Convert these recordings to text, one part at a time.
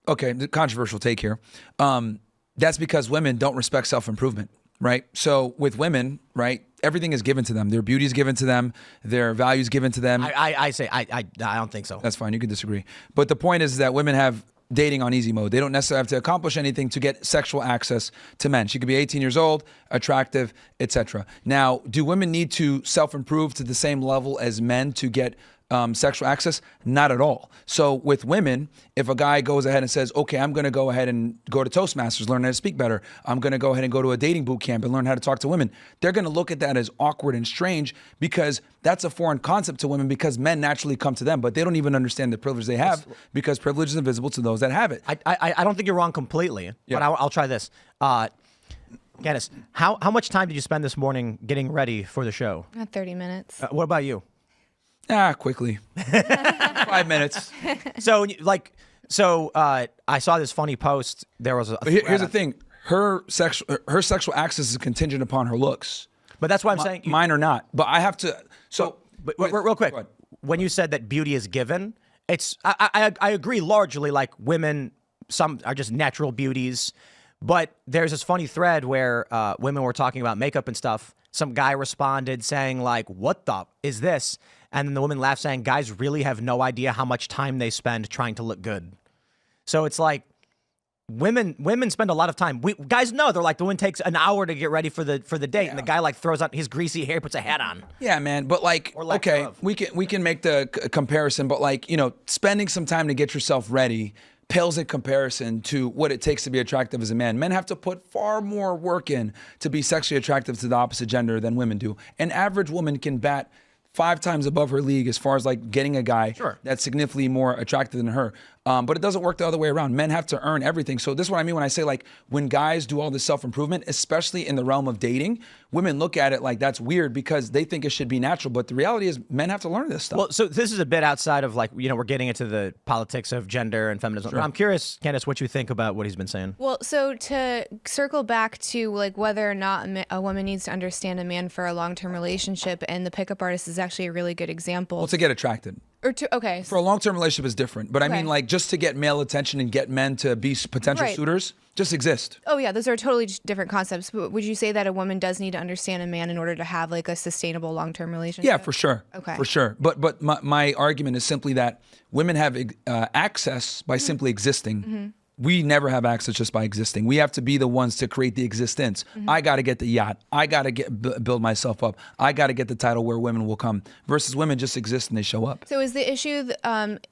okay, the controversial take here. That's because women don't respect self-improvement, right? So with women, right, everything is given to them. Their beauty is given to them. Their value is given to them. I don't think so. That's fine. You can disagree. But the point is that women have dating on easy mode. They don't necessarily have to accomplish anything to get sexual access to men. She could be 18 years old, attractive, etc. Now, do women need to self-improve to the same level as men to get sexual access? Not at all. So with women, if a guy goes ahead and says, okay, I'm going to go ahead and go to Toastmasters, learn how to speak better. I'm going to go ahead and go to a dating boot camp and learn how to talk to women. They're going to look at that as awkward and strange because that's a foreign concept to women because men naturally come to them, but they don't even understand the privilege they have because privilege is invisible to those that have it. I don't think you're wrong completely, but I'll try this. Candace, how much time did you spend this morning getting ready for the show? 30 minutes. What about you? Quickly. 5 minutes. So I saw this funny post. There was a here's the thing. Her sexual access is contingent upon her looks. But that's why I'm saying mine or not. But I have to. So, real quick, when you said that beauty is given, I agree largely. Like women, some are just natural beauties, but there's this funny thread where women were talking about makeup and stuff. Some guy responded saying like, "What the is this?" And then the woman laughed, saying, "Guys really have no idea how much time they spend trying to look good." So it's like women spend a lot of time. Guys know they're like the woman takes an hour to get ready for the date, and the guy like throws on his greasy hair, puts a hat on. Yeah, man. But like, okay, we can make the comparison, but like spending some time to get yourself ready pales in comparison to what it takes to be attractive as a man. Men have to put far more work in to be sexually attractive to the opposite gender than women do. An average woman can bat 5 times above her league as far as like getting a guy that's significantly more attractive than her. But it doesn't work the other way around. Men have to earn everything. So this is what I mean when I say like when guys do all this self-improvement, especially in the realm of dating, women look at it like that's weird because they think it should be natural. But the reality is men have to learn this stuff. Well, so this is a bit outside of like, we're getting into the politics of gender and feminism. Sure. I'm curious, Candace, what you think about what he's been saying. Well, so to circle back to like whether or not a woman needs to understand a man for a long-term relationship, and the pickup artist is actually a really good example. Well, to get attracted. Okay. For a long-term relationship is different. But I mean, like, just to get male attention and get men to be potential suitors, just exist. Oh, yeah. Those are totally different concepts. But would you say that a woman does need to understand a man in order to have, like, a sustainable long-term relationship? Yeah, for sure. Okay. For sure. But my argument is simply that women have access by simply existing. Mm-hmm. We never have access just by existing. We have to be the ones to create the existence. Mm-hmm. I got to get the yacht. I got to build myself up. I got to get the title where women will come versus women just exist and they show up. So is the issue,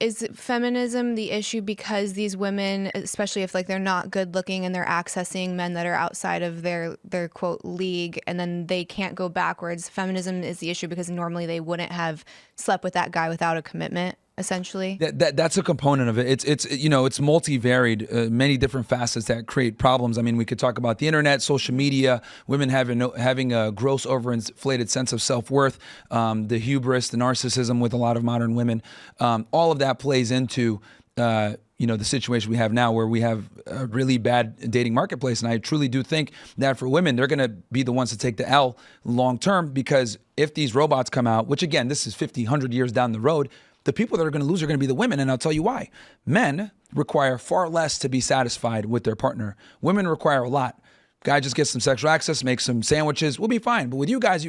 is feminism the issue because these women, especially if like they're not good looking and they're accessing men that are outside of their quote league and then they can't go backwards, feminism is the issue because normally they wouldn't have slept with that guy without a commitment? Essentially, that's a component of it. It's multivaried, many different facets that create problems. I mean, we could talk about the internet, social media, women having a gross overinflated sense of self-worth, the hubris, the narcissism with a lot of modern women. All of that plays into the situation we have now, where we have a really bad dating marketplace. And I truly do think that for women, they're going to be the ones to take the L long term, because if these robots come out, which again, this is 50, 100 years down the road, the people that are going to lose are going to be the women, and I'll tell you why. Men require far less to be satisfied with their partner. Women require a lot. Guy just gets some sexual access, makes some sandwiches, we'll be fine. But with you guys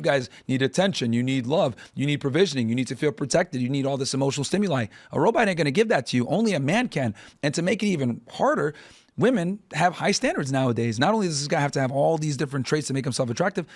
need attention, you need love, you need provisioning, you need to feel protected, you need all this emotional stimuli. A robot ain't going to give that to you. Only a man can. And to make it even harder, women have high standards nowadays. Not only does this guy have to have all these different traits to make himself attractive,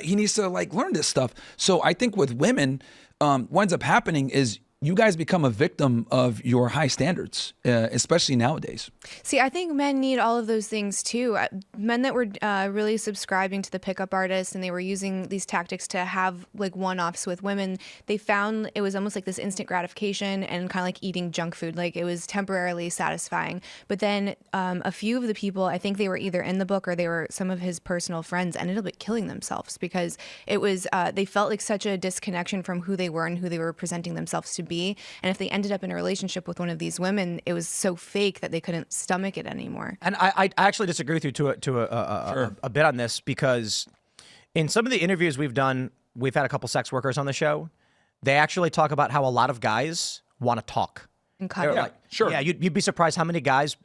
he needs to like learn this stuff. So I think with women, what ends up happening is you guys become a victim of your high standards, especially nowadays. See, I think men need all of those things too. Men that were really subscribing to the pickup artists and they were using these tactics to have like one-offs with women, they found it was almost like this instant gratification and kind of like eating junk food. Like it was temporarily satisfying. But then a few of the people, I think they were either in the book or they were some of his personal friends, ended up killing themselves because it was they felt like such a disconnection from who they were and who they were presenting themselves to be. And if they ended up in a relationship with one of these women, it was so fake that they couldn't stomach it anymore. And I actually disagree with you to a bit on this, because in some of the interviews we've done, we've had a couple sex workers on the show. They actually talk about how a lot of guys want to talk. And cut They're it. Yeah, like, sure. Yeah, you'd be surprised how many guys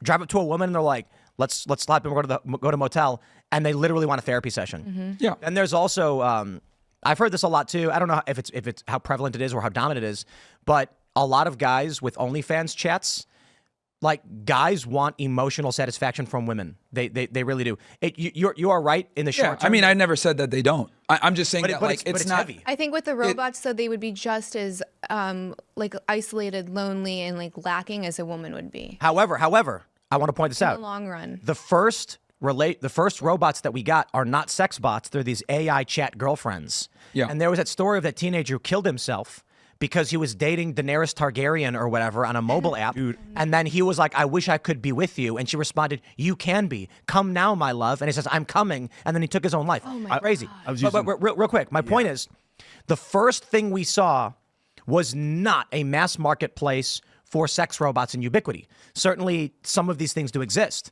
drive up to a woman and they're like, let's slap and go to motel, and they literally want a therapy session. Yeah. And there's also I've heard this a lot too. I don't know if it's how prevalent it is or how dominant it is, but a lot of guys with OnlyFans chats, like, guys want emotional satisfaction from women. They really do. You are right in the Yeah, short term. I mean, I never said that they don't. I'm just saying but, that but like it's not heavy. I think with the robots, though, they would be just as like isolated, lonely, and like lacking as a woman would be However, I want to point this in out. the long run. The first robots that we got are not sex bots. They're these AI chat girlfriends. Yeah. And there was that story of that teenager who killed himself because he was dating Daenerys Targaryen or whatever on a mobile app. And then he was like, I wish I could be with you. And she responded, you can be. Come now, my love. And he says, I'm coming. And then he took his own life. Oh my Crazy. God. I was But using- real quick, my point is, the first thing we saw was not a mass marketplace for sex robots and ubiquity. Certainly, some of these things do exist.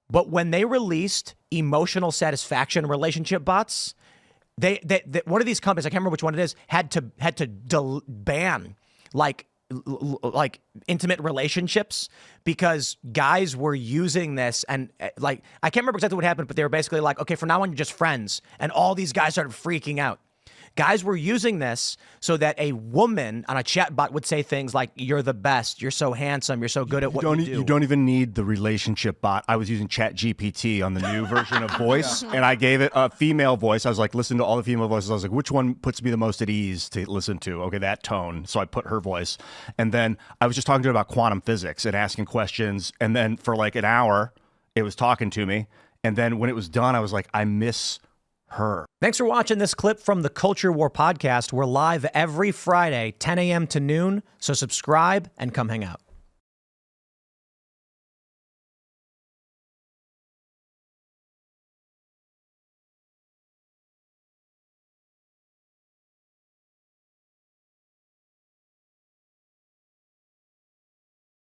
But when they released emotional satisfaction relationship bots, they one of these companies, I can't remember which one it is, had to ban like intimate relationships because guys were using this, and like, I can't remember exactly what happened, but they were basically like, okay, from now on you're just friends, and all these guys started freaking out. Guys were using this so that a woman on a chat bot would say things like, you're the best, you're so handsome, you're so good at what you do. You don't even need the relationship bot. I was using ChatGPT on the new version of voice, and I gave it a female voice. I was like, listen to all the female voices. I was like, which one puts me the most at ease to listen to? Okay, that tone. So I put her voice. And then I was just talking to her about quantum physics and asking questions. And then for like an hour, it was talking to me. And then when it was done, I was like, I miss her. Thanks for watching this clip from the Culture War podcast. We're live every Friday, 10 a.m. to noon, so subscribe and come hang out.